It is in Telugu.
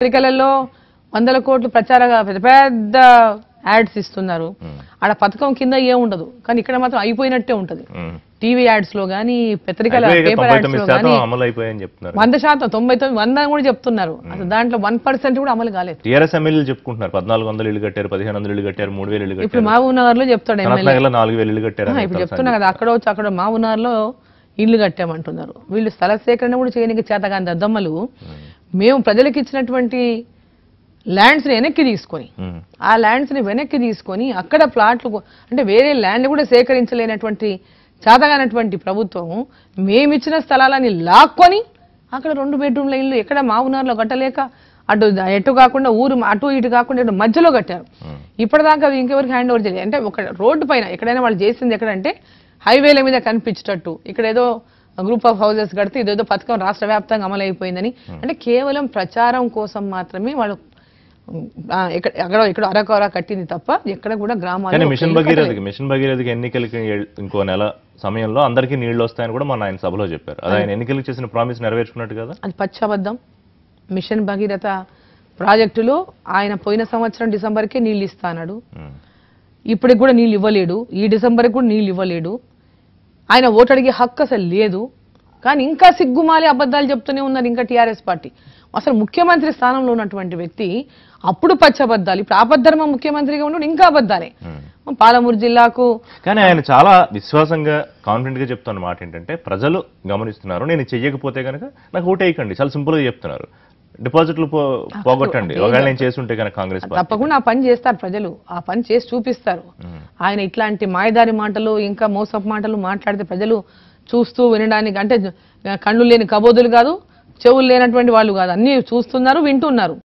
పత్రికలలో వందల కోట్లు ప్రచారంగా పెద్ద పెద్ద యాడ్స్ ఇస్తున్నారు. ఆడ పథకం కింద ఏముండదు, కానీ ఇక్కడ మాత్రం అయిపోయినట్టే ఉంటది. టీవీ యాడ్స్ లో గానీ పత్రికల పేపర్ యాడ్స్ లో గానీ 100%, 99, 100 కూడా చెప్తున్నారు. అసలు దాంట్లో 1% కూడా అమలు కాలేదు. టీఆర్ఎస్ ఎమ్మెల్యేలు చెప్పుకుంటున్నారు 1400 ఇల్లు కట్టారు, 1500 ఇల్లు కట్టారు, 3000 ఇల్లు కట్టారు. ఇప్పుడు మహబూబ్ నగర్ లో చెప్తాడు ఎమ్మెల్యే 4000 ఇల్లు కట్టారు. ఇప్పుడు చెప్తున్నా కదా, అక్కడ మహబూబ్ నగర్ లో ఇల్లు కట్టామంటున్నారు. వీళ్ళు స్థల సేకరణ కూడా చేయడానికి చేతగాని దద్దమ్మలు మేము ప్రజలకు ఇచ్చినటువంటి ల్యాండ్స్ ని వెనక్కి తీసుకొని ఆ ల్యాండ్స్ ని వెనక్కి తీసుకొని అక్కడ ప్లాట్లు అంటే వేరే ల్యాండ్ కూడా సేకరించలేనటువంటి చేతగానటువంటి ప్రభుత్వం మేమిచ్చిన స్థలాలని లాక్కొని అక్కడ 2 బెడ్రూమ్ల ఇల్లు ఎక్కడ మావునార్లో కట్టలేక ఎటు కాకుండా ఊరు అటు ఇటు కాకుండా ఇటు మధ్యలో కట్టారు. ఇప్పటిదాకా అది ఇంకెవరికి హ్యాండ్ ఓవర్ చేయలేదు. అంటే ఒక రోడ్డు పైన ఎక్కడైనా వాళ్ళు చేసింది ఎక్కడంటే హైవేల మీద కనిపించేటట్టు ఇక్కడ ఏదో గ్రూప్ ఆఫ్ హౌసెస్ కడితే ఇదేదో పథకం రాష్ట్ర వ్యాప్తంగా అమలైపోయిందని అంటే కేవలం ప్రచారం కోసం మాత్రమే వాళ్ళు ఇక్కడ అరకొర కట్టింది తప్ప ఎక్కడ కూడా గ్రామాల్లో మిషన్ భగీరథకి ఎన్నికలకి ఇంకో నెల సమయంలో అందరికీ నీళ్లు వస్తాయని కూడా మన ఆయన సభలో చెప్పారు. అది ఆయన ఎన్నికలకు చేసిన ప్రామిస్ నెరవేర్చుకున్నట్టు కదా. అది పచ్చబద్ధం. మిషన్ భగీరథ ప్రాజెక్టులో ఆయన పోయిన సంవత్సరం డిసెంబర్కే నీళ్ళు ఇస్తాడు. ఇప్పటికి కూడా నీళ్ళు ఇవ్వలేడు. ఈ డిసెంబర్కి కూడా నీళ్ళు ఇవ్వలేడు. ఆయన ఓటు అడిగే హక్కు అసలు లేదు. కానీ ఇంకా సిగ్గుమాలి అబద్ధాలు చెప్తూనే ఉన్నారు ఇంకా టీఆర్ఎస్ పార్టీ. అసలు ముఖ్యమంత్రి స్థానంలో ఉన్నటువంటి వ్యక్తి అప్పుడు పచ్చబద్దాలు, ఇప్పుడు ఆపద్ధర్మ ముఖ్యమంత్రిగా ఉండి ఇంకా అబద్ధాలే. పాలమూరు జిల్లాకు కానీ ఆయన చాలా విశ్వాసంగా కాన్ఫిడెంట్ గా చెప్తున్న మాట ఏంటంటే ప్రజలు గమనిస్తున్నారు, నేను చెయ్యకపోతే కనుక నాకు ఓటేయకండి, చాలా సింపుల్ గా చెప్తున్నారు. డిపాజిట్లు పోగొట్టండి ఒకవేళ నేను చేస్తుంటే కనుక కాంగ్రెస్ తప్పకుండా ఆ పని చేస్తారు ప్రజలు, ఆ పని చేసి చూపిస్తారు. ఆయన ఇట్లాంటి మాయదారి మాటలు ఇంకా మోసపు మాటలు మాట్లాడితే ప్రజలు చూస్తూ వినడానికి అంటే కళ్ళు లేని కబోదులు కాదు, చెవులు లేనటువంటి వాళ్ళు కాదు, అన్ని చూస్తున్నారు, వింటున్నారు.